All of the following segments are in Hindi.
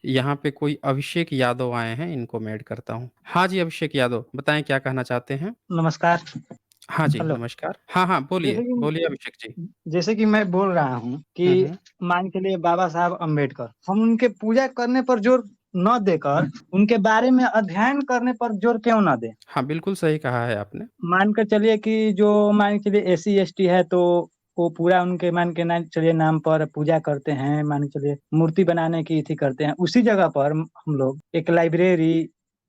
यहाँ पे कोई अभिषेक यादव आए हैं, इनको मैं ऐड करता हूँ। हाँ जी, अभिषेक यादव, बताएँ क्या कहना चाहते हैं? नमस्कार। हाँ जी, हेलो। नमस्कार। हाँ, हाँ, जैसे बोलिए, बोलिए कि अभिषेक जी। जैसे कि मैं बोल रहा हूँ कि हुँ, हुँ। मान के लिए बाबा साहब अम्बेडकर, हम उनके पूजा करने पर जोर न देकर उनके बारे में अध्ययन करने पर जोर क्यों ना दें? हाँ, बिल्कुल सही कहा है आपने। मान के चलिए कि जो मान के चलिए एससी एसटी है तो वो पूरा उनके मान के ना चलिए नाम पर पूजा करते हैं, मान के चलिए मूर्ति बनाने की थी करते हैं। उसी जगह पर हम लोग एक लाइब्रेरी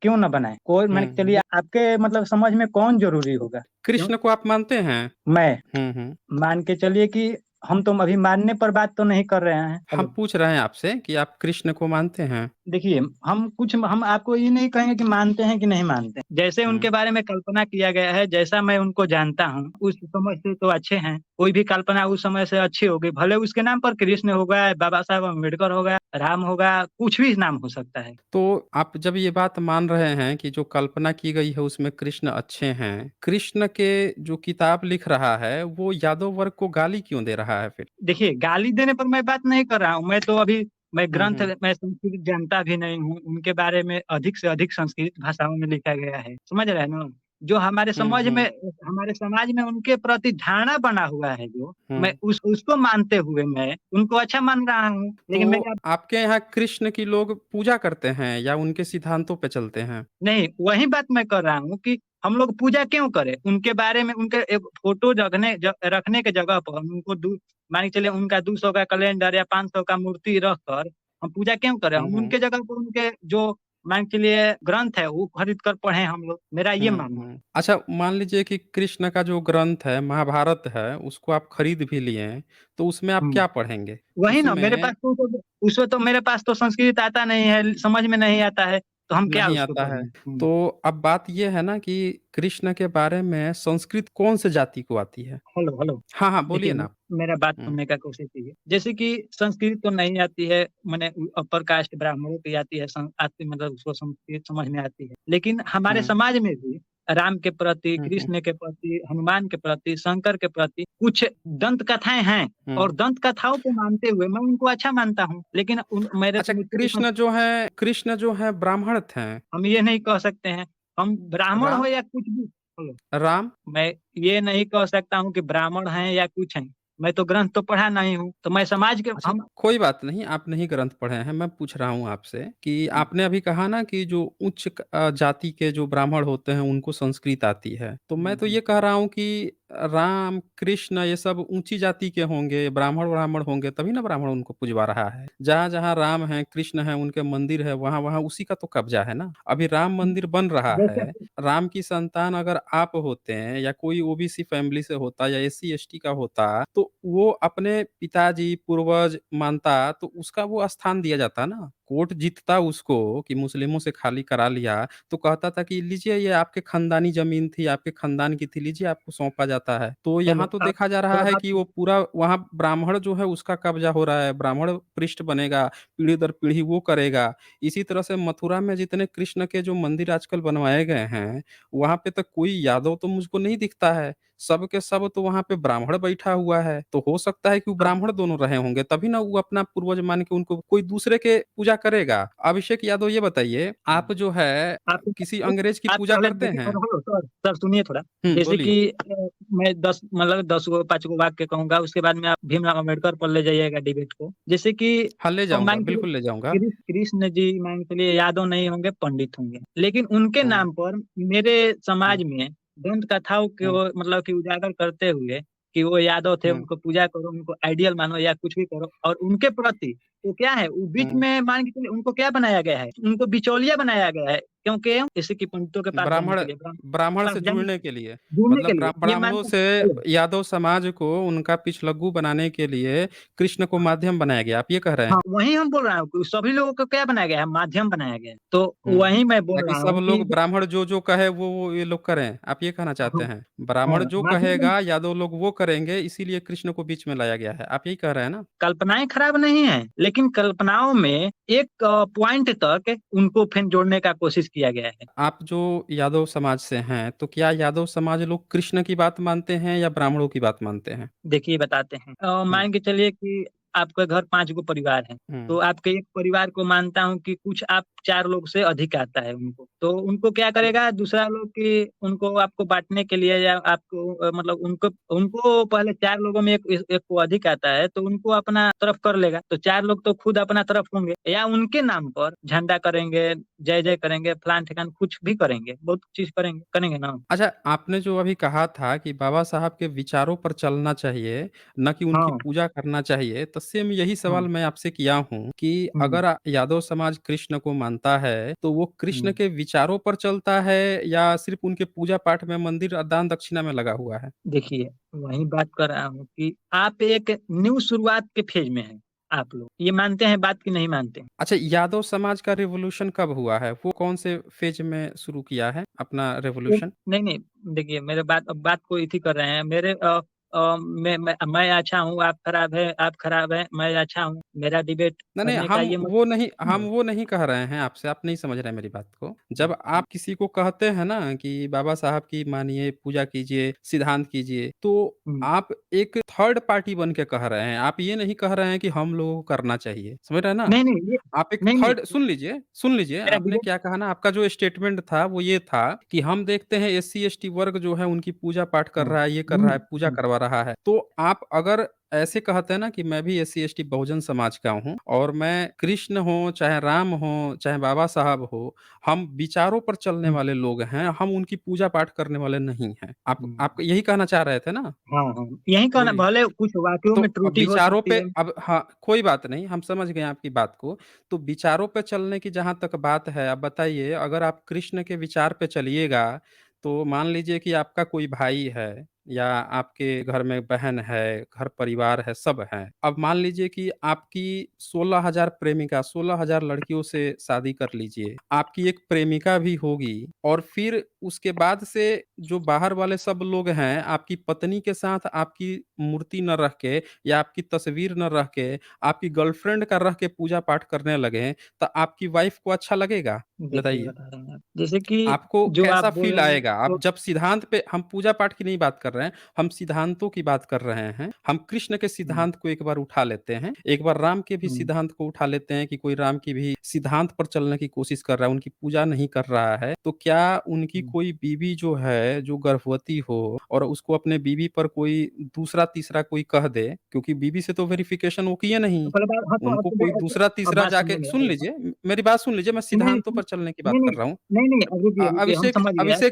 क्यों ना बनाएँ? कोई मान के हुँ, चलिए आपके मतलब समझ में कौन ज़रूरी होगा? क्यों कृष्ण को आप मानते हैं? मैं हुँ, हुँ। मान के चलिए कि हम तो अभी मानने पर बात तो नहीं कर रहे हैं। हम हेलो। पूछ रहे हैं आपसे कि आप कृष्ण को मानते हैं? देखिए, हम आपको ये नहीं कहेंगे कि मानते हैं कि नहीं मानते हैं। जैसे हुँ, उनके बारे में कल्पना किया गया है, जैसा मैं उनको जानता हूँ, उस समय से तो अच्छे हैं। कोई भी कल्पना उस समय से अच्छी होगी, भले उसके नाम पर कृष्ण होगा, बाबा साहब अम्बेडकर होगा, राम होगा, कुछ भी नाम हो सकता है। तो आप जब ये बात मान रहे हैं कि जो कल्पना की गई है उसमें कृष्ण अच्छे हैं, कृष्ण के जो किताब लिख रहा है, वो यादव वर्ग को गाली क्यों दे रहा है फिर? देखिए, गाली देने पर मैं बात नहीं कर रहा हूँ, मैं तो अभी हुँ, हुँ। मैं संस्कृत जानता भी नहीं हूँ, उनके बारे में अधिक से अधिक संस्कृत भाषाओं में लिखा गया है, समझ रहे हैं ना? जो हुँ, हुँ। हमारे समाज में उनके प्रति धारणा बना हुआ है जो, मैं हुँ। उसको मानते हुए मैं उनको अच्छा मान रहा हूँ, तो लेकिन मेरा आपके यहाँ कृष्ण की लोग पूजा करते हैं या उनके सिद्धांतों पे चलते हैं? नहीं, वही बात मैं कर रहा हूँ कि हम लोग पूजा क्यों करें? उनके बारे में उनके एक फ़ोटो रखने के जगह पर उनको मान के चलिए उनका 200 का कैलेंडर या 500 का मूर्ति रख कर हम पूजा क्यों करें? हुँ, हम हुँ। उनके जगह पर उनके जो मान के चलिए ग्रंथ है, वो खरीद कर पढ़ें हम लोग, मेरा ये हुँ, मानना है। हुँ। अच्छा, मान लीजिए कि कृष्ण का जो ग्रंथ है, महाभारत है, उसको आप खरीद भी लिए हैं, तो उसमें आप हुँ, क्या पढ़ेंगे? वही ना मेरे उसमें पास तो उसमें तो मेरे पास तो संस्कृत आता नहीं है, समझ में नहीं आता है, तो हम क्या नहीं उसको आता है। पढ़ेंगे? हुँ। तो अब बात ये है ना कि कृष्ण के बारे में संस्कृत कौन-से जाति को आती है? Hello, hello. हाँ, हाँ, बोलिए देखिए, ना आप। मेरा बात हुँ, सुनने का कोशिश कीजिए। जैसे कि संस्कृत तो नहीं आती है, माने अपर कास्ट ब्राह्मणों की आती है, आती मतलब उसको संस्कृत समझ में आती है। लेकिन हमारे हुँ, समाज में भी राम के प्रति, हुँ, हुँ, कृष्ण के प्रति, हनुमान के प्रति, शंकर के प्रति कुछ दंत कथाएँ हैं हुँ। और दंत कथाओं को मानते हुए मैं उनको अच्छा मानता हूँ। लेकिन उन मेरे अच्छा, मुझको तो कृष्ण जो हैं ब्राह्मण थे, हम ये नहीं कह सकते हैं, हम ब्राह्मण हो राम या कुछ भी हो। राम मैं ये नहीं कह सकता हूँ कि ब्राह्मण हैं या कुछ हैं। मैं तो ग्रंथ तो पढ़ा नहीं हूँ, तो मैं समाज के अच्छा, हम कोई बात नहीं, आप नहीं ग्रंथ पढ़े हैं, मैं पूछ रहा हूँ आपसे कि आपने अभी कहा ना कि जो जाति के जो ब्राह्मण होते हैं, उनको संस्कृत आती है। तो मैं हुँ, तो हुँ। ये कह रहा हूँ कि राम, कृष्ण ये सब ऊँची जाति के होंगे, ब्राह्मण-व्राह्मण होंगे, तभी ना ब्राह्मण उनको पुजवा रहा है। जहाँ-जहाँ राम हैं, कृष्ण हैं, उनके मंदिर है, वहाँ-वहाँ उसी का तो कब्ज़ा है ना। अभी राम मंदिर बन रहा जैसे है, राम की संतान अगर आप होते हैं या कोई ओबीसी फैमिली से होता या एससी-एसटी का होता, तो वो अपने पिताजी, पूर्वज मानता तो उसका वो स्थान दिया जाता ना। कोर्ट जीतता उसको कि मुस्लिमों से खाली करा लिया, तो कहता था कि लीजिए ये आपके खानदानी ज़मीन थी, आपके खानदान की थी, लीजिए आपको सौंपा जाता है। तो हेलो यहाँ तो आप देखा जा रहा थोड़ा है बात कि वो पूरा वहाँ ब्राह्मण जो है उसका कब्ज़ा हो रहा है, ब्राह्मण पृष्ठ बनेगा, पीढ़ी दर पीढ़ी वो करेगा। इसी तरह से मथुरा में जितने कृष्ण के जो मंदिर आजकल बनवाए गए हैं, वहाँ पे तो कोई यादव तो मुझको नहीं दिखता है। सब के सब तो वहाँ पे ब्राह्मण बैठा हुआ है, तो हो सकता है कि वो आप ब्राह्मण दोनों रहे होंगे, तभी ना वो अपना पूर्वज मान के उनको कोई दूसरे के पूजा करेगा। अभिषेक यादव ये बताइए, आप जो है आप किसी अंग्रेज की आप पूजा पहले करते देखिए हैं? हेलो हेलो सर सर सुनिए थोड़ा। हुँ, जैसे बोलिए। कि मैं 10 मतलब 10 गो 5 गो वाक्य कहूँगा, उसके बाद में आप भीमराव अम्बेडकर पर ले जाइएगा डिबेट को। जैसे कि हाँ, ले जाऊँगा, मान के चलिए बिल्कुल ले जाऊँगा। कृष्ण जी मान के चलिए यादव नहीं होंगे, पंडित होंगे। लेकिन उनके हुँ, नाम पर मेरे हुँ, समाज में दंत कथाओं हुँ, को मतलब कि उजागर करते हुए कि वो यादव थे, हुँ, उनको पूजा करो, उनको आइडियल मानो या कुछ भी करो और उनके प्रति तो क्या है, वो बीच हुँ। में मान के चलिए उनको क्या बनाया गया है, उनको बिचौलिया बनाया गया है। क्योंकि जैसे कि पंडितों के पास जाने ब्राह्मण के लिए ब्राह्मण पास से जाने जुड़ने के लिए, ढूँढने के मतलब लिए ये ब्राह्मणों मानते से हेलो, यादव समाज को उनका पिछलग्गू बनाने के लिए कृष्ण को माध्यम बनाया गया, आप ये कह रहे हाँ, हैं? वही हम बोल रहा हूँ कि सभी लोगों को क्या बनाया गया है, माध्यम बनाया गया है। तो हुँ, वही मैं बोल ताकि रहा सब हूँ कि लोग ब्राह्मण जो कहे वो ये लोग करें, आप ये कहना चाहते हाँ, हैं? ब्राह्मण हाँ, जो माध्यम कहेगा यादव लोग वो करेंगे, इसीलिए कृष्ण को बीच में लाया गया है, आप यही कह रहे हैं ना? कल्पनाएँ खराब नहीं हैं, लेकिन कल्पनाओं में एक पॉइंट तक उनको फिर जोड़ने का कोशिश किया गया है। आप जो यादव समाज से हैं, तो क्या यादव समाज लोग कृष्ण की बात मानते हैं या ब्राह्मणों की बात मानते हैं? देखिए बताते हैं। हुँ, मान के चलिए कि आपके घर 5 गो परिवार हैं, तो हुँ। आपके एक परिवार को मानता हूँ कि कुछ आप 4 लोग से अधिक आता है उनको। तो उनको क्या करेगा दूसरा लोग कि उनको आपको बाँटने के लिए या आपको मतलब उनको उनको पहले 4 लोगों में एक को अधिक आता है, तो उनको अपना तरफ कर लेगा। तो 4 लोग तो खुद अपना तरफ होंगे या उनके नाम पर झंडा करेंगे, जय-जय करेंगे, फलान-ठिकान कुछ भी करेंगे, बहुत चीज़ करेंगे करेंगे ना। अच्छा, आपने जो अभी कहा था कि बाबा साहब के विचारों पर चलना चाहिए, ना कि उनकी हाँ, पूजा करना चाहिए, तो सेम यही हाँ। सवाल मैं आपसे किया हूँ कि हुँ, अगर यादव समाज कृष्ण को मानता है, तो वो कृष्ण हुँ। के विचारों पर चलता है या सिर्फ़ उनके पूजा-पाठ में मंदिर दान-दक्षिणा में लगा हुआ है? देखिए, वही बात कर रहा हूँ कि आप एक न्यू शुरुआत के फ़ेज़ में हैं, आप लोग। ये मानते हैं बात कि नहीं मानते? अच्छा, यादव समाज का रिवॉल्यूशन कब हुआ है? वो कौन से फ़ेज़ में शुरू किया है अपना वो रिवॉल्यूशन? नहीं, नहीं, देखिए मेरे बात को इथी कर रहे हैं। मैं अच्छा हूँ, आप खराब हैं, मैं अच्छा हूँ। मेरा डिबेट नहीं, नहीं, करने का ये हम मतलब वो नहीं कह रहे हैं आपसे, आप नहीं समझ रहे हैं मेरी बात को। हुँ, जब आप किसी को कहते हैं ना कि बाबा साहब की मानिए, पूजा कीजिए, सिद्धांत कीजिए, तो हुँ, आप एक थर्ड पार्टी बन के कह रहे हैं। आप ये नहीं कह रहे हैं कि हम लोगों को करना चाहिए, समझ रहे हैं ना? नहीं, नहीं, ये आप एक नहीं, नहीं, थर्ड सुन लीजिए, मेरा आपने डिबेट क्या कहा ना, आपका जो स्टेटमेंट था, वो ये था कि हम देखते हैं एससी-एसटी वर्ग जो है, उनकी पूजा-पाठ कर हाँ, रहा है, ये कर हुँ, रहा है, पूजा हुँ, करवा रहा है। तो आप अगर ऐसे कहते हैं ना कि मैं भी एससी-एसटी बहुजन समाज का हूँ और मैं कृष्ण हो, चाहे राम हो, चाहे बाबा साहब हो, हम विचारों पर चलने हुँ, वाले लोग हैं, हम उनकी पूजा-पाठ करने वाले नहीं हैं। आप हुँ। यही कहना चाह रहे थे ना? हाँ, हाँ। यही कहना वही। भले कुछ वाक्यों तो में अब त्रुटि हो विचारों सकती पे है। अब हाँ, कोई बात नहीं, हम समझ गए आपकी बात को। तो विचारों पे चलने की जहाँ तक बात है, आप बताइए अगर आप कृष्ण के विचार पे चलिएगा, तो मान लीजिए कि आपका कोई भाई है या आपके घर में बहन है, घर परिवार है, सब हैं। अब मान लीजिए कि आपकी 16,000 प्रेमिका, 16,000 लड़कियों से शादी कर लीजिए। आपकी एक प्रेमिका भी होगी और फिर उसके बाद से जो बाहर वाले सब लोग हैं, आपकी पत्नी के साथ आपकी मूर्ति न रख के या आपकी तस्वीर न रख के, आपकी गर्लफ्रेंड का रख के पूजा-पाठ करने लगें, तो आपकी वाइफ़ को अच्छा लगेगा? देखिए, बताइए। बता रहे हैं आप। जैसे कि आपको जो आप कैसा बोल फ़ील रहे हैं आएगा? आप तो जब सिद्धांत पे हम पूजा-पाठ की नहीं बात कर रहे हैं, हम सिद्धांतों की बात कर रहे हैं। हम कृष्ण के हुँ, सिद्धांत को एक बार उठा लेते हैं, एक बार राम के भी हुँ, सिद्धांत को उठा लेते हैं कि कोई राम की भी सिद्धांत पर चलने की कोशिश कर रहा है, उनकी पूजा नहीं कर रहा है। तो क्या उनकी हुँ। कोई बीवी जो है, जो गर्भवती हो और उसको अपने बीवी पर कोई दूसरा-तीसरा कोई कह दे, क्योंकि बीवी से तो वेरिफ़िकेशन वो किए तो नहीं। पहले बात हाँ, तो उनको कोई अब दूसरा-तीसरा बात जाके समझे मेरा सुन थोड़ा-सा। लीजिए, मेरी बात सुन लीजिए, मैं नहीं, सिद्धांतों पर चलने की बात नहीं, कर नहीं, रहा हूँ। नहीं, नहीं, रुकिए, हम समझ गए हैं।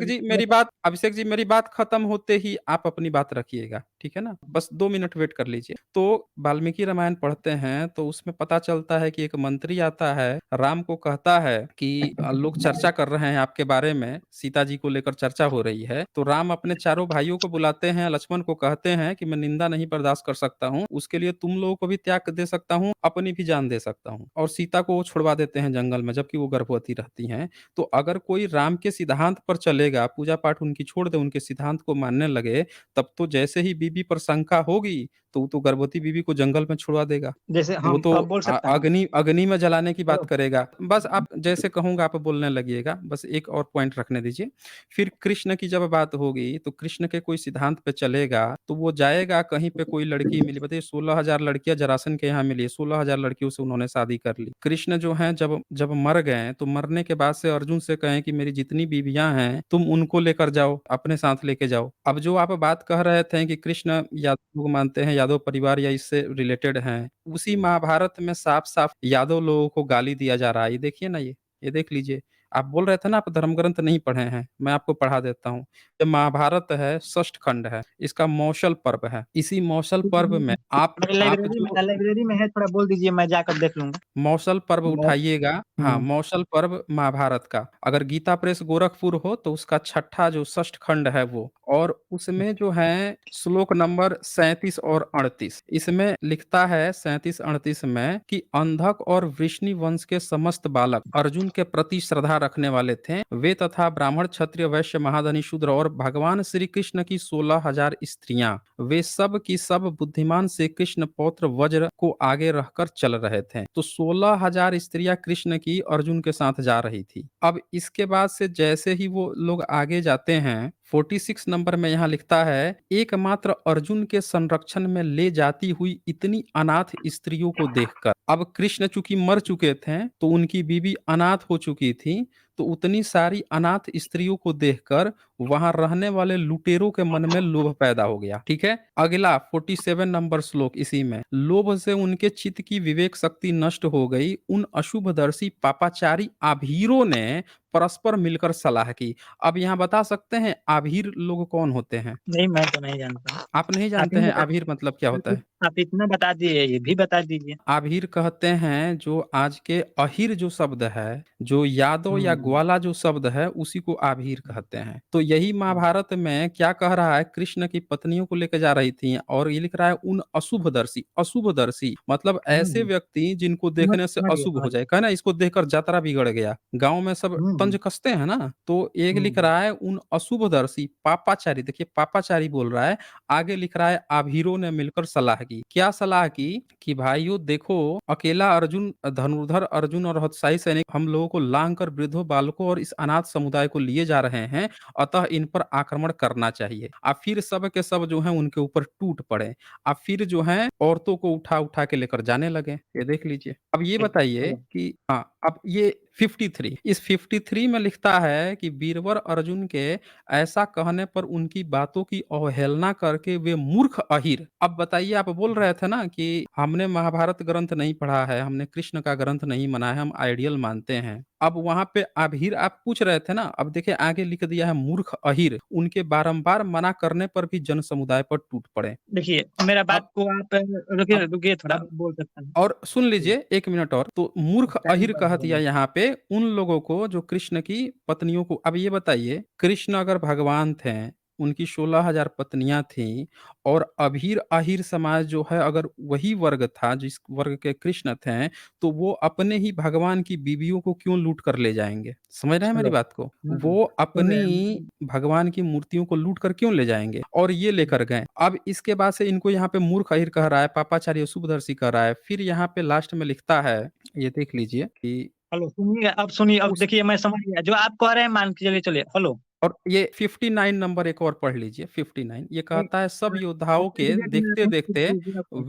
अभिषेक जी मेरी बात खत्म होते ही आप अपनी बात रखिएगा, ठीक है ना? बस 2 मिनट वेट कर लीजिए। तो वाल्मीकि रामायण पढ़ते हैं तो उसमें पता चलता है कि एक मंत्री आता है, राम को कहता है कि लोग चर्चा कर रहे हैं आपके बारे में, सीता जी को लेकर चर्चा हो रही है। तो राम अपने चारों भाइयों को बुलाते हैं, लक्ष्मण को कहते हैं कि मैं निंदा नहीं बर्दाश्त कर सकता हूँ, उसके लिए तुम लोगों को भी त्याग दे सकता हूँ, अपनी भी जान दे सकता हूँ। और सीता को वो छुड़वा देते हैं जंगल में जबकि वो गर्भवती रहती हैं। तो अगर कोई राम के सिद्धांत पर चलेगा, पूजा-पाठ उनकी छोड़ दे, उनके सिद्धांत को मानने लगे, तब तो जैसे ही बीवी पर शंका होगी, तो वो तो गर्भवती बीवी को जंगल में छुड़वा देगा। जैसे वो हम तो अब बोल सकता हूँ? अग्नि अग्नि में जलाने की बात हेलो? करेगा। बस आप जैसे कहूँगा आप बोलने लगिएगा, बस एक और पॉइंट रखने दीजिए। फिर कृष्ण की जब बात होगी, तो कृष्ण के कोई सिद्धांत पे चलेगा, तो वो जाएगा कहीं पे कोई लड़की मिली, बताइए 16,000 लड़कियाँ जरासंध के यहाँ मिली, 16,000 लड़कियों से उन्होंने शादी कर ली। कृष्ण जो हैं जब जब मर गए, तो मरने के बाद से अर्जुन से कहें कि मेरी जितनी बीवियाँ हैं, तुम उनको लेकर जाओ, अपने साथ लेके जाओ। अब जो आप बात कह रहे थे कि कृष्ण यादव को मानते हैं, यादव परिवार या इससे रिलेटेड हैं, उसी महाभारत में साफ-साफ यादव लोगों को गाली दिया जा रहा है। ये देखिए ना ये देख लीजिए। आप बोल रहे थे ना आप धर्म ग्रंथ नहीं पढ़े हैं, मैं आपको पढ़ा देता हूँ। ये महाभारत है, षष्ठ खंड है, इसका मौसल पर्व है। इसी मौसल पर्व में आप जो मेरा लाइब्रेरी में है, थोड़ा बोल दीजिए, मैं जाकर देख लूँगा। मौसल पर्व मौ उठाइएगा। हाँ, हुँ, मौसल पर्व महाभारत का। अगर गीता प्रेस गोरखपुर हो तो उसका छठा जो षष्ठ खंड है वो और उसमें जो है श्लोक नंबर 37 और 38 इसमें लिखता है 37-38 में कि अंधक और वृष्णि वंश के समस्त बालक अर्जुन के प्रति श्रद्धा रखने वाले थे। वे तथा ब्राह्मण, क्षत्रिय, वैश्य, महाधनी, शूद्र और भगवान श्री कृष्ण की 16,000 स्त्रियां वे सब की सब बुद्धिमान से कृष्ण पौत्र वज्र को आगे रहकर चल रहे थे। तो 16,000 स्त्रियां कृष्ण की अर्जुन के साथ जा रही थी। अब इसके बाद से जैसे ही वो लोग आगे जाते हैं, 46 नंबर में यहाँ लिखता है, एकमात्र अर्जुन के संरक्षण में ले जाती हुई इतनी अनाथ स्त्रियों को देखकर। अब कृष्ण चूंकि मर चुके थे तो उनकी बीवी अनाथ हो चुकी थी, तो उतनी सारी अनाथ स्त्रियों को देखकर वहां रहने वाले लुटेरों के मन में लोभ पैदा हो गया। ठीक है, अगला 47 नंबर श्लोक इसी में, लोभ से उनके चित्त की विवेक शक्ति नष्ट हो गई, उन अशुभदर्शी पापाचारी आभीरों ने परस्पर मिलकर सलाह की। अब यहाँ बता सकते हैं आभीर लोग कौन होते हैं? नहीं, मैं तो नहीं जानता। आप नहीं आप जानते ही हैं बता आभीर मतलब क्या होता है? आप इतना बता दिए, ये भी बता दीजिए। आभीर कहते हैं जो आज के अहिर जो शब्द है, जो यादव या हुँ, ग्वाला जो शब्द है, उसी को आभीर हुँ, कहते हैं। तो यही हुँ, महाभारत में क्या कह रहा है, कृष्ण की पत्नियों को लेकर जा रही थी और ये लिख रहा है उन अशुभदर्शी। अशुभदर्शी मतलब हुँ, ऐसे व्यक्ति जिनको देखने से समझ गया, अशुभ हो समझ जाए, गया। कहना इसको देखकर जात्रा बिगड़ गया, गांव में सब हुँ, तंज हुँ, कसते हैं ना, तो एक लिख हुँ, रहा है उन अशुभदर्शी पापाचारी, देखिए पापाचारी बोल रहा है, आगे लिख रहा है आभीरों ने मिलकर सलाह की। क्या सलाह की कि भाइयों देखो, अकेला अर्जुन, धनुर्धर अर्जुन और हतसाई सैनिक हम लोगों को लांग कर वृद्धों बालकों और इस अनाथ समुदाय को लिए जा रहे हैं, अतः इन पर आक्रमण करना चाहिए। अब फिर सब के सब जो है उनके ऊपर टूट पड़े। अब फिर जो है औरतों को उठा उठा के लेकर जाने लगे। ये देख लीजिए। अब ये ठीक है, बताइए चलो। कि हाँ, अब ये 53, इस 53 में लिखता है कि बीरवर अर्जुन के ऐसा कहने पर उनकी बातों की अवहेलना करके वे मूर्ख अहिर। अब बताइए, आप बोल रहे थे ना कि हमने महाभारत ग्रंथ नहीं पढ़ा है, हमने कृष्ण का ग्रंथ नहीं माना है, हम आइडियल मानते हैं। अब वहां पे अभिर आप पूछ रहे थे ना, अब देखिए आगे लिख दिया है मूर्ख अहिर, उनके बारंबार मना करने पर भी जन समुदाय पर टूट पड़े। देखिए, मेरा बात अब को आप रुकिए, अब रुकिए थोड़ा अब बोल सकता हूँ। और सुन लीजिए 1 मिनट और, तो मूर्ख टाइम अहिर बढ़ कह रहा दिया है। यहाँ पे उन लोगों को जो कृष्ण की पत्नियों को। अब ये बताइए, कृष्ण अगर भगवान थे, उनकी 16,000 पत्नियां थीं, और अभीर अहिर समाज जो है अगर वही वर्ग था जिस वर्ग के कृष्ण थे, तो वो अपने ही भगवान की बीवियों को क्यों लूट कर ले जाएंगे? समझ रहे हैं मेरी चलो। बात को? हुँ, वो सुन अपनी रहे हैं। भगवान की मूर्तियों को लूट कर क्यों ले जाएंगे, और ये लेकर गए। अब इसके बाद से इनको यहाँ पे मूर्ख अहिर कह रहा है, पापाचार्य शुभदर्शी कह रहा है, फिर यहाँ पे लास्ट में लिखता है, ये देख लीजिए कि हेलो, सुनिए, अब सुनिए, अब उस देखिए मैं समझ गया। जो आप कह रहे हैं मान के चलिए चलिए, हेलो। और ये 59 नंबर एक और पढ़ लीजिए, 59 ये नहीं, कहता है सब योद्धाओं आप के एग्ज़ैक्ट देखते मैं देखते आपको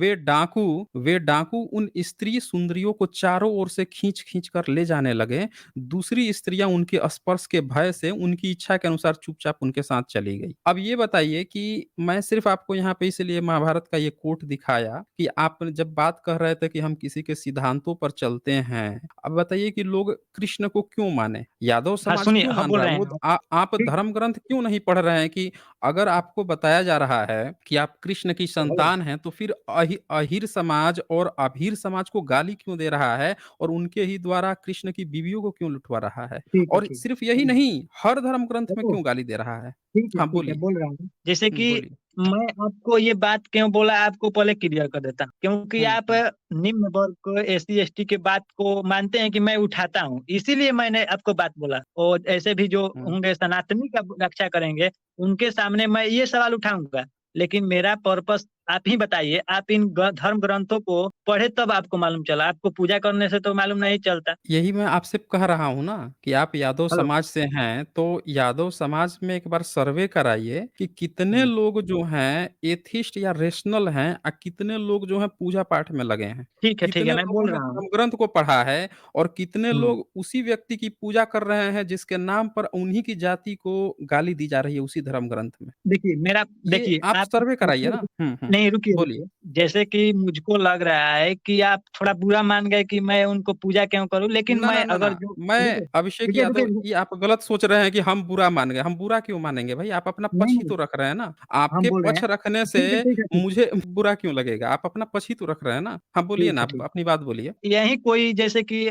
वे डाकू उन स्त्री सुंदरियों को चारों ओर से खींच खींच कर ले जाने लगे। दूसरी स्त्रियां उनके स्पर्श के भय से उनकी इच्छा के अनुसार चुपचाप उनके साथ चली गई। अब ये बताइए कि मैं सिर्फ आपको यहाँ पे इसलिए महाभारत का ये कोट दिखाया कि आप जब बात कर रहे थे कि हम किसी के सिद्धांतों पर चलते हैं, अब बताइए कि लोग कृष्ण को क्यों माने, यादव हाँ, समाज सुनिए, क्यों हाँ, मान बोल रहा है, रहे वो हैं। आप ठीक, धर्म ग्रंथ क्यों नहीं पढ़ रहे हैं कि अगर आपको बताया जा रहा है कि आप कृष्ण की हेलो, संतान हैं, तो फिर अहिर समाज और अभीर समाज को गाली क्यों दे रहा है, और उनके ही द्वारा कृष्ण की बीवियों को क्यों लुटवा रहा है, ठीक है, और ठीक सिर्फ है। यही नहीं, हर धर्म ग्रंथ में हेलो। क्यों गाली दे रहा है? हाँ, ठीक है, बोलिए। बोल रहा हूँ। जैसे कि बोलिए। मैं आपको ये बात क्यों बोला, आपको पहले क्लियर कर देता हूँ। क्योंकि हुँ, आप हुँ, निम्न वर्ग को, एससी-एसटी के बात को मानते हैं कि मैं उठाता हूँ, इसीलिए मैंने आपको बात बोला। और ऐसे भी जो हुँ। होंगे सनातनी का रक्षा करेंगे, उनके सामने मैं ये सवाल उठाऊँगा। लेकिन मेरा पर्पस आप ही बताइए, आप इन धर्म ग्रंथों को पढ़े तब आपको मालूम चला, आपको पूजा करने से तो मालूम नहीं चलता। यही मैं आपसे कह रहा हूँ ना कि आप यादव हेलो। समाज से हैं, तो यादव समाज में एक बार सर्वे कराइए कि कितने हुँ, लोग जो हैं एथिस्ट या रेशनल हैं, कितने लोग जो हैं पूजा पाठ में लगे हैं। ठीक है, कितने मैं लोगों बोल ने रहा हूँ। धर्म ग्रंथ को पढ़ा है, और कितने हुँ। लोग उसी व्यक्ति की पूजा कर रहे हैं जिसके नाम पर उन्हीं की जाति को गाली दी जा रही है उसी धर्म ग्रंथ में। ये देखिए, आप आप सर्वे कराइए आपको ना। हुँ। नहीं, रुकिए, बोलिए। रुकिए। जैसे कि मुझको लग रहा है कि आप थोड़ा बुरा मान गए कि मैं उनको पूजा क्यों करूँ, लेकिन ना, मैं ना, ना, अगर ना। जो मैं रुकिए, अभिषेक रुकिए, रुकिए, यादव, रुकिए। ये आप गलत सोच रहे हैं कि हम बुरा मान गए। हम बुरा क्यों मानेंगे भाई? आप अपना नहीं, पक्ष ही नहीं, तो रख रहे हैं ना। हम आपके बोल रहे पक्ष हैं। रखने से ठीक है, ठीक है, ठीक है। मुझे बुरा क्यों लगेगा? आप अपना पक्ष ही तो रख रहे हैं ना। हाँ, बोलिए ठीक ना, है, आप ठीक अपनी बात बोलिए। है। यही कोई जैसे कि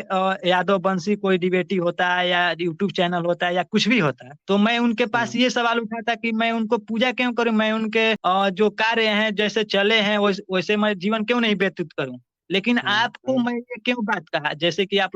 यादव वंशी कोई डिबेटी होता है या यूट्यूब चैनल होता है या कुछ भी होता है, तो मैं उनके पास हुँ, ये सवाल उठाता कि मैं उनको पूजा क्यों करूँ? मैं उनके जो कार्य हैं, जैसे चले हैं वैसे मैं जीवन क्यों नहीं व्यतीत करूँ? लेकिन हुँ, आपको हुँ, मैं ये क्यों बात कहा, जैसे कि आप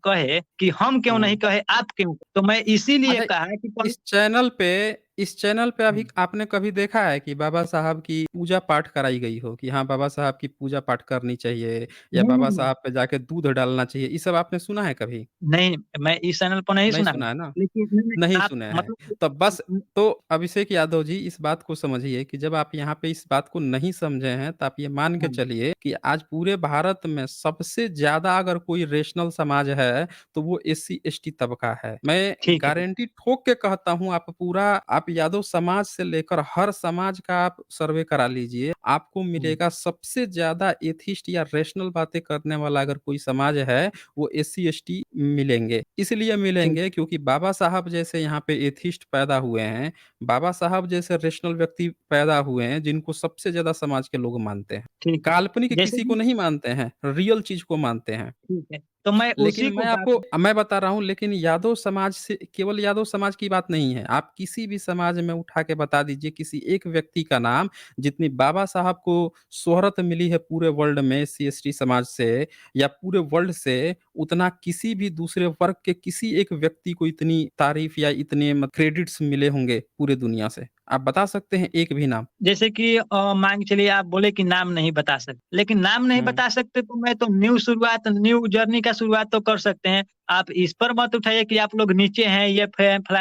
कहे कि हम क्यों नहीं हुँ। कहे, आप क्यों? तो मैं इसीलिए अच्छा, कहा कि इस चैनल पे इस चैनल पे अभी हुँ। आपने कभी देखा है कि बाबा साहब की पूजा पाठ कराई गई हो कि हाँ, बाबा साहब की पूजा पाठ करनी चाहिए या नहीं, नहीं, बाबा नहीं। साहब पे जाके दूध डालना चाहिए, ये सब आपने सुना है कभी? नहीं, मैं इस चैनल पर नहीं नहीं सुना हूँ। सुना है ना? लेकिन नहीं, नहीं आप सुने हैं। मतलब कि तो बस तो अभिषेक यादव जी इस बात को समझिए कि जब आप यहाँ पे इस बात को नहीं समझे हैं, तो आप ये मान के हाँ, चलिए कि आज पूरे भारत में सबसे ज़्यादा अगर कोई रेशनल समाज है, तो वो एससी-एसटी तबका है। मैं ठीक है। गारंटी ठोक के कहता हूँ आप यादव समाज से लेकर हर समाज का आप सर्वे करा लीजिए, आपको हुँ, मिलेगा सबसे ज़्यादा एथिस्ट या रेशनल बातें करने वाला अगर कोई समाज है, वो एससी-एसटी मिलेंगे। इसलिए ठीक, मिलेंगे क्योंकि बाबा साहब जैसे यहाँ पे एथिस्ट पैदा हुए हैं, बाबा साहब जैसे रेशनल व्यक्ति पैदा हुए हैं जिनको सबसे ज़्यादा समाज के लोग मानते हैं। ठीक है। काल्पनिक जैसे किसी को कि नहीं मानते हैं, रियल चीज़ को मानते हैं। ठीक है, तो मैं लेकिन उसी को मैं बात आपको मैं बता रहा हूँ लेकिन यादव समाज से केवल यादव समाज की बात नहीं है। आप किसी भी समाज में उठा के बता दीजिए किसी एक व्यक्ति का नाम, जितनी बाबा साहब को शोहरत मिली है पूरे वर्ल्ड में एससी-एसटी समाज से या पूरे वर्ल्ड से, उतना किसी भी दूसरे वर्ग के किसी एक व्यक्ति को इतनी तारीफ़ या इतने क्रेडिट्स मिले होंगे पूरे दुनिया से। आप बता सकते हैं एक भी नाम? जैसे कि मान के चलिए आप बोले कि नाम नहीं बता सकते। लेकिन नाम नहीं हुँ। बता सकते तो मैं तो न्यू जर्नी का शुरुआत तो कर सकते हैं। आप इस पर मत उठाइए कि आप लोग नीचे हैं, ये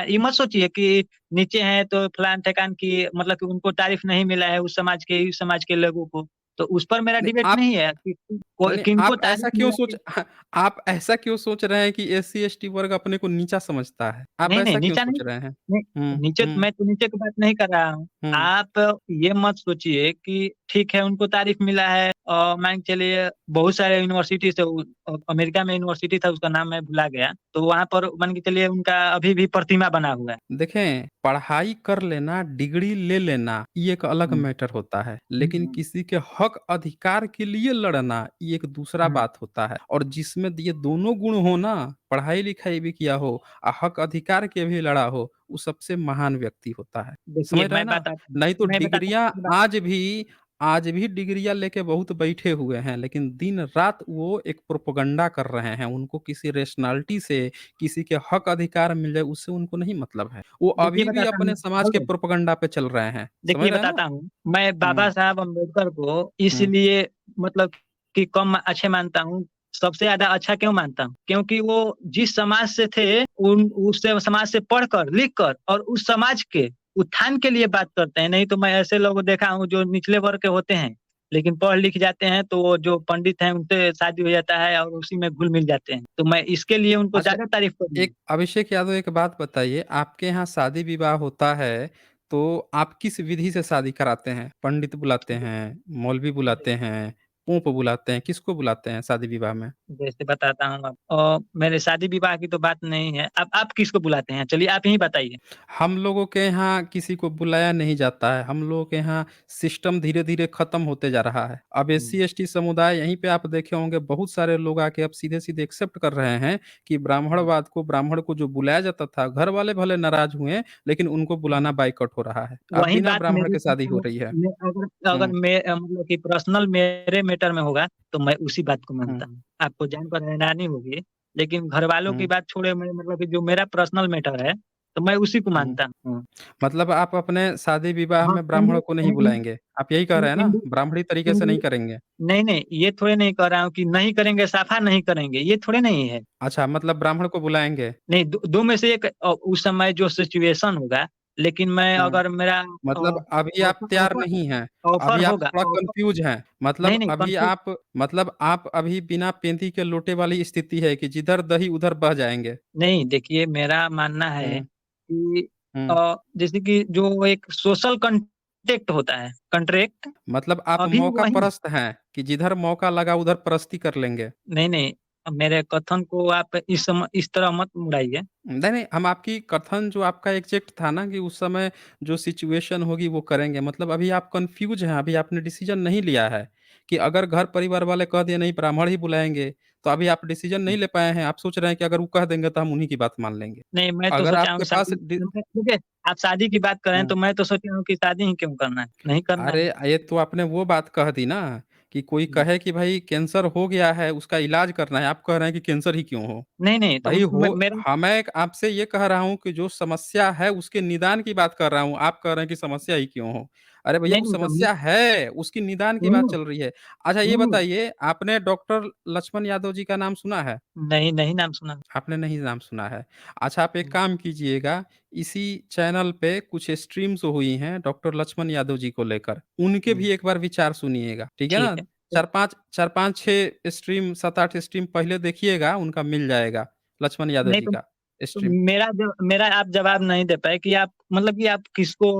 ये मत सोचिए कि नीचे हैं तो फलान-ठेकान की मतलब कि उनको तारीफ़ नहीं मिला है उस समाज के, इस समाज के लोगों को। तो उस पर मेरा नहीं डिबेट आप नहीं है कि नहीं, नहीं, किनको तारीफ़ मिला है। आप ऐसा क्यों सोच रहे हैं कि एससी-एसटी वर्ग अपने को नीचा समझता है? आप नहीं, नहीं, ऐसा क्यों नीचा सोच नहीं रहे हैं? नहीं, हुँ, नीचे हुँ, मैं तो नीचे की बात नहीं कर रहा हूँ। हुँ। आप ये मत सोचिए कि ठीक है उनको तारीफ़ मिला है मान के चलिए बहुत सारे यूनिवर्सिटी से अमेरिका में यूनिवर्सिटी था उसका नाम मैं भुला गया। तो वहाँ पर मान के चलिए उनका अभी भी प्रतिमा बना हुआ है। देखें, पढ़ाई कर लेना, डिग्री ले लेना, ये एक अलग हुँ, मैटर होता है। हुँ, लेकिन हुँ, किसी के हक अधिकार के लिए लड़ना, ये एक दूसरा हुँ। बात होता है। और जिसमें ये दोनों गुण हो ना, पढ़ाई-लिखाई भी किया हो हक अधिकार के भी लड़ा हो, वो सबसे महान व्यक्ति होता है। देखिए समझ रहे हैं ना? नहीं तो मैं बताता हूँ डिग्रियाँ आपकी बात आज भी डिग्रियाँ लेके बहुत बैठे हुए हैं, लेकिन दिन-रात वो एक प्रोपेगेंडा कर रहे हैं। उनको किसी रैशनैलिटी से किसी के हक अधिकार मिल जाए उससे उनको नहीं मतलब है। वो देखिए अभी भी बताता हूँ अपने समाज के हेलो, प्रोपेगेंडा पे चल रहे हैं। समझ देखिए रहे हैं ना? बताता हूँ। मैं बाबा हुँ, साहब अम्बेडकर को हुँ। इसलिए मतलब कि कम अच्छे मानता हूँ, सबसे ज़्यादा अच्छा क्यों मानता हूँ? क्योंकि वो जिस समाज से थे, उन उससे समाज से पढ़कर, लिख कर और उस समाज के उत्थान के लिए बात करते हैं। नहीं तो मैं ऐसे लोग देखा हूँ जो निचले वर्ग के होते हैं, लेकिन पढ़ लिख जाते हैं तो वो जो पंडित हैं उनसे शादी हो जाता है और उसी में घुल-मिल जाते हैं। तो मैं इसके लिए उनको अच्छा, ज़्यादा तारीफ़ करूँगा। एक अभिषेक यादव एक बात बताइए, आपके यहाँ शादी-विवाह होता है, तो आप किस विधि से शादी कराते हैं? पंडित बुलाते हैं, मौलवी बुलाते हैं, पोंप बुलाते हैं, किसको बुलाते हैं शादी-विवाह में? जैसे बताता हूँ मेरे शादी-विवाह की तो बात नहीं है। अब आप किसको बुलाते हैं? चलिए आप ही बताइए। हम लोगों के यहाँ किसी को बुलाया नहीं जाता है। हम लोगों के यहाँ सिस्टम धीरे-धीरे खत्म होते जा रहा है। अब हुँ, एससी-एसटी समुदाय यहीं पे आप देखे होंगे बहुत सारे लोग आके अब सीधे-सीधे एक्सेप्ट कर रहे हैं कि हुँ, ब्राह्मण को जो बुलाया जाता था, घर वाले भले नाराज़ हुए, लेकिन उनको बुलाना हुँ। बायकॉट हो रहा है। अब वही बिना बात ब्राह्मण मेरी के शादी हो रही है। मैं अगर अगर हुँ, मतलब कि पर्सनल मेरे मैटर में होगा, तो मैं उसी बात को हुँ, मानता हूँ। आपको जानकर हैरानी होगी, लेकिन घरवालों की हुँ, बात छोड़े मैं मतलब कि जो मेरा पर्सनल मैटर है, तो मैं उसी को हुँ। मानता हूँ। मतलब आप अपने शादी-विवाह हाँ, में ब्राह्मण को नहीं बुलाएँगे। आप यही कह रहे हैं ना? इंडी ब्राह्मणी तरीके से इंडी नहीं करेंगे। नहीं, नहीं, ये थोड़े नहीं कह रहा हूँ कि नहीं करेंगे, साफा नहीं करेंगे, ये थोड़े नहीं है। अच्छा, मतलब ब्राह्मण को बुलाएँगे। नहीं, 2 में से एक उस समय जो सिचुएशन होगा, लेकिन मैं हुँ। अगर मेरा मतलब अभी आप तैयार ऑफर नहीं हैं, ऑफर अभी आप होगा थोड़ा ऑफर कन्फ्यूज़ हैं। नहीं, नहीं मतलब आप अभी बिना पेंदी के लोटे वाली स्थिति है कि जिधर दही उधर बह जाएँगे। नहीं देखिए मेरा मानना है हुँ, कि हुँ। जैसे कि जो एक सोशल कॉन्टैक्ट होता है, कॉन्ट्रैक्ट मतलब आप अभी मौका वही परस्त हैं कि जिधर मौका लगा उधर परस्ती कर लेंगे। नहीं, नहीं मेरे कथन को आप इस तरह मत मुड़ाइए। नहीं, नहीं, हम आपकी कथन जो आपका एग्ज़ैक्ट था ना कि उस समय जो सिचुएशन होगी वो करेंगे। मतलब अभी आप कन्फ्यूज़ हैं, अभी आपने डिसीज़न नहीं लिया है कि अगर घर परिवार वाले कह दिए नहीं ब्राह्मण ही बुलाएँगे, तो अभी आप डिसीज़न नहीं ले पाए हैं। आप सोच रहे हैं कि अगर वो कह देंगे तो हम उन्हीं की बात मान लेंगे। नहीं मैं तो अगर सोचा हूँ आपके कि पास शादी डि देखिए आप शादी की बात कर रहे हैं हुँ। तो मैं तो सोचा हूँ कि शादी ही क्यों करना है? नहीं करना अरे! है। ये तो आपने वो बात कह दी ना कि कोई जी। कहे कि भाई कैंसर हो गया है, उसका इलाज करना है, आप कह रहे हैं कि कैंसर ही क्यों हो? नहीं, नहीं, तो भाई हो मेरा हाँ, मैं एक आपसे ये कह रहा हूँ कि जो समस्या है उसके निदान की बात कर रहा हूँ, आप कह रहे हैं कि समस्या ही क्यों हो? अरे भैया नहीं, वो नहीं, तो समस्या है, उसकी निदान की बात सुनिए, चल रही है। अच्छा ये सुनिए। बताइए, आपने डॉक्टर लक्ष्मण यादव जी का नाम सुना है? नहीं, नहीं नाम सुना। आपने नहीं नाम सुना है। अच्छा आप एक हुँ, काम कीजिएगा, इसी चैनल पे कुछ स्ट्रीम्स हुई हैं डॉक्टर लक्ष्मण यादव जी को लेकर, उनके हुँ, भी एक बार विचार सुनिएगा, ठीक है ठीक ना? है। तो 4-5 6 स्ट्रीम 7-8 स्ट्रीम पहले देखिएगा, उनका मिल जाएगा, लक्ष्मण यादव नहीं जी तो का तो स्ट्रीम। मेरा आप जवाब नहीं दे पाए कि आप मतलब कि आप किसको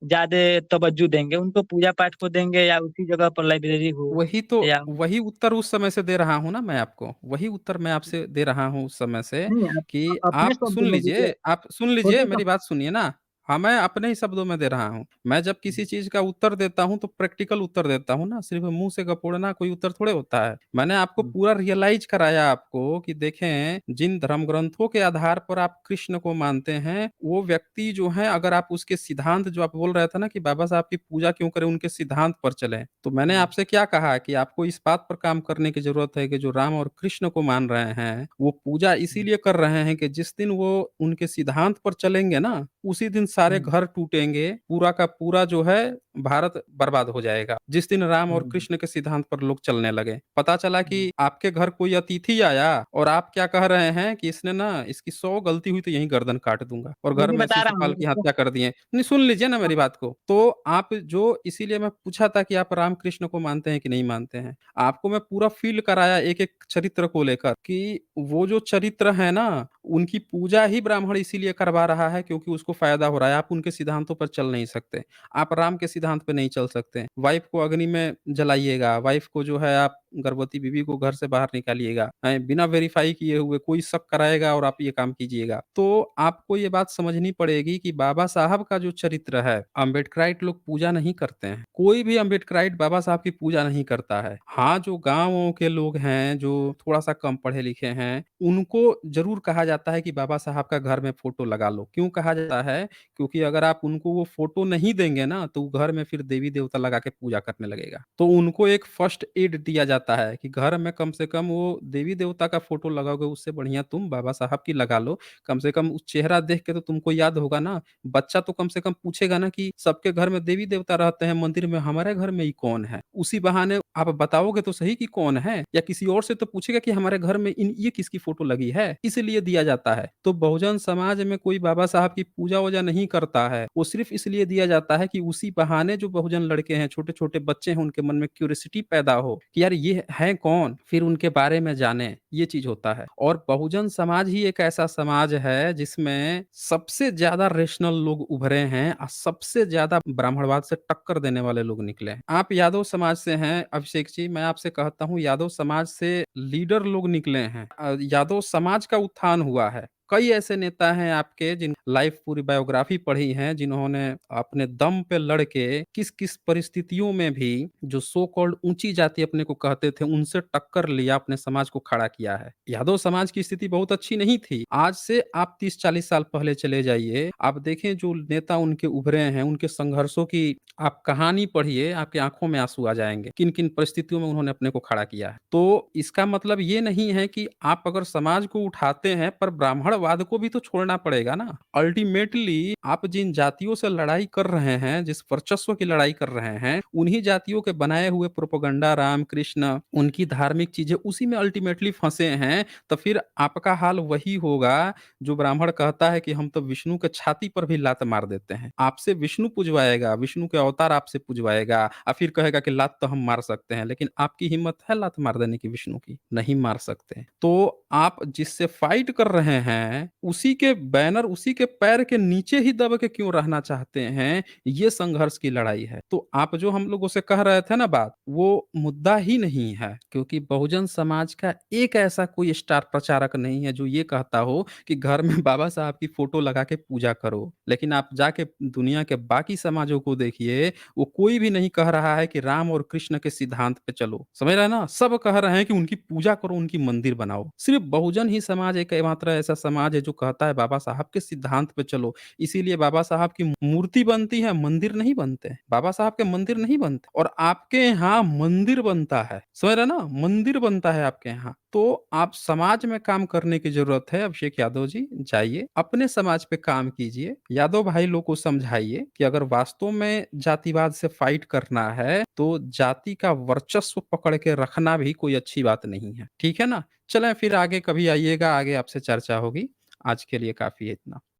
ज़्यादा तवज्जो देंगे? उनको पूजा-पाठ को देंगे या उसी जगह पर लाइब्रेरी हो या वही उत्तर उस समय से दे रहा हूँ ना मैं आपको, वही उत्तर मैं आपसे दे रहा हूँ उस समय से नहीं आप कि अपने शब्दों में दीजिए, आप सुन लीजिए, छोटे मेरी शब्द बात सुनिए ना। हाँ, मैं अपने ही शब्दों में दे रहा हूँ। मैं जब किसी चीज़ का उत्तर देता हूँ, तो प्रैक्टिकल उत्तर देता हूँ ना, सिर्फ़ मुँह से गपोड़ना कोई उत्तर थोड़े होता है। मैंने आपको हुँ, पूरा रियलाइज़ कराया आपको कि देखें, जिन धर्म ग्रंथों के आधार पर आप कृष्ण को मानते हैं, वो व्यक्ति जो हैं अगर आप उसके सिद्धांत जो आप बोल रहे थे ना कि बाबा साहब की पूजा क्यों करें, उनके सिद्धांत पर चलें। तो मैंने हुँ, आपसे क्या कहा कि आपको इस बात पर काम करने की ज़रूरत है कि जो राम और कृष्ण को मान रहे हैं, वो पूजा हुँ, इसीलिए कर रहे हैं कि जिस दिन वो उनके सिद्धांत पर चलेंगे ना, उसी दिन सारे हुँ, घर टूटेंगे, पूरा का पूरा जो है भारत बर्बाद हो जाएगा। जिस दिन राम और हुँ, कृष्ण के सिद्धांत पर लोग चलने लगे। पता चला हुँ। कि आपके घर कोई अतिथि आया और आप क्या कह रहे हैं कि इसने ना इसकी 100 गलती हुई तो यहीं गर्दन काट दूँगा और नहीं, घर नहीं में बता रहा शिशुपाल हूँ की उसको हत्या कर दिए। नहीं सुन लीजिए ना मेरी बात को। तो आप जो इसीलिए मैं पूछा था कि आप राम कृष्ण को मानते हैं कि नहीं मानते हैं? आपको मैं पूरा फ़ील कराया एक-एक चरित्र को लेकर कि वो जो चरित्र है ना, उनकी पूजा ही ब्राह्मण इसीलिए करवा रहा है क्योंकि उसको फ़ायदा हो रहा है। आप उनके सिद्धांतों पर चल नहीं सकते। आप राम के सिद्धांत पे नहीं चल सकते। वाइफ़ को अग्नि में जलाइएगा, वाइफ़ को जो है आप गर्भवती बीवी को घर से बाहर निकालिएगा, हैं? बिना वेरीफ़ाई किए हुए कोई शक कराएगा और आप ये काम कीजिएगा। तो आपको ये बात समझनी पड़ेगी कि बाबा साहब का जो चरित्र है, अम्बेडकराइट लोग पूजा नहीं करते हैं। कोई भी अम्बेडकराइट बाबा साहब की पूजा नहीं करता है। हाँ, जो गाँव के लोग हैं, जो थोड़ा-सा कम पढ़े-लिखे हैं, उनको ज़रूर कहा जाता है कि बाबा साहब का घर में फ़ोटो लगा लो। क्यों कहा जाता है? क्योंकि अगर आप उनको वो फ़ोटो नहीं देंगे ना, तो वो घर में फिर देवी-देवता लगा के पूजा करने लगेगा। तो उनको एक फर्स्ट एड दिया जाता है कि घर में कम से कम वो देवी-देवता का फ़ोटो लगाओगे, उससे बढ़िया तुम बाबा साहब की लगा लो। कम से कम उस चेहरा देख के तो तुमको याद होगा ना। बच्चा तो कम से कम पूछेगा ना कि सबके घर में देवी-देवता रहते हैं मंदिर में, हमारे घर में ही कौन है? उसी बहाने आप बताओगे तो सही कि कौन है, या किसी और से तो पूछेगा कि हमारे घर में इन ये किसकी फ़ोटो लगी है? इसलिए दिया जाता है। तो बहुजन समाज में कोई बाबा साहब की पूजा-वूजा नहीं करता है। वो सिर्फ़ इसलिए दिया जाता है कि उसी बहाने जो बहुजन लड़के हैं, छोटे-छोटे बच्चे हैं, उनके मन में क्यूरियोसिटी पैदा हो कि यार ये हैं कौन? फिर उनके बारे में जानें, ये चीज़ होता है। और बहुजन समाज ही एक ऐसा समाज है जिसमें सबसे ज़्यादा रेशनल लोग उभरे हैं और सबसे ज़्यादा ब्राह्मणवाद से टक्कर देने वाले लोग निकले हैं। आप यादव समाज से हैं अभिषेक जी, मैं आपसे कहता हूँ यादव समाज से लीडर लोग निकले हैं। यादव समाज का उत्थान हुआ है। कई ऐसे नेता हैं आपके जिन लाइफ पूरी बायोग्राफी पढ़ी है, जिन्होंने अपने दम पे लड़ के किस-किस परिस्थितियों में भी जो सो कॉल्ड ऊँची जाति अपने को कहते थे, उनसे टक्कर लिया, अपने समाज को खड़ा किया है। यादव समाज की स्थिति बहुत अच्छी नहीं थी। आज से आप 30-40 साल पहले चले जाइए, आप देखें जो नेता उनके उभरे हैं, उनके संघर्षों की आप कहानी पढ़िए, आपकी आँखों में आँसू आ जाएँगे। किन-किन परिस्थितियों में उन्होंने अपने को खड़ा किया है। तो इसका मतलब ये नहीं है कि आप अगर समाज को उठाते हैं, पर ब्राह्मणवाद को भी तो छोड़ना पड़ेगा ना। अल्टीमेटली आप जिन जातियों से लड़ाई कर रहे हैं, जिस वर्चस्व की लड़ाई कर रहे हैं, उन्हीं जातियों के बनाए हुए प्रोपेगेंडा राम, कृष्ण, उनकी धार्मिक चीज़ें उसी में अल्टीमेटली फँसे हैं, तो फिर आपका हाल वही होगा जो ब्राह्मण कहता है कि हम तो विष्णु के छाती पर भी लात मार देते हैं। आपसे विष्णु पुजवाएगा, विष्णु के अवतार आपसे पुजवाएगा और फिर कहेगा कि लात तो हम मार सकते हैं, लेकिन आपकी हिम्मत है लात मार देने की विष्णु की? नहीं मार सकते। तो आप जिससे फाइट कर रहे हैं, उसी के बैनर, उसी के पैर के नीचे ही दब के क्यों रहना चाहते हैं? ये संघर्ष की लड़ाई है। तो आप जो हम लोगों से कह रहे थे ना बात, वो मुद्दा ही नहीं है, क्योंकि बहुजन समाज का एक ऐसा कोई स्टार प्रचारक नहीं है जो ये कहता हो कि घर में बाबा साहब की फोटो लगा के पूजा करो। लेकिन आप जाके दुनिया के बाकी समाजों को देखिए, वो कोई भी नहीं कह रहा है कि राम और कृष्ण के सिद्धांत पे चलो। समझ रहे हैं ना? सब कह रहे हैं कि उनकी पूजा करो, उनकी मंदिर बनाओ। सिर्फ बहुजन ही समाज एक मात्र ऐसा समाज समाज है जो कहता है बाबा साहब के सिद्धांत पे चलो, इसीलिए बाबा साहब की मूर्ति बनती है, मंदिर नहीं बनते हैं। बाबा साहब के मंदिर नहीं बनते और आपके यहाँ मंदिर बनता है, समझ रहे हैं ना? मंदिर बनता है आपके यहाँ। तो आप समाज में काम करने की ज़रूरत है अभिषेक यादव जी, जाइए, अपने समाज पे काम कीजिए। यादव भाई लोग को समझाइए कि अगर वास्तव में जातिवाद से फाइट करना है, तो जाति का वर्चस्व पकड़ के रखना भी कोई अच्छी बात नहीं है। ठीक है ना? चलें फिर आगे कभी आइएगा, आगे आपसे चर्चा होगी। आज के लिए काफ़ी है इतना।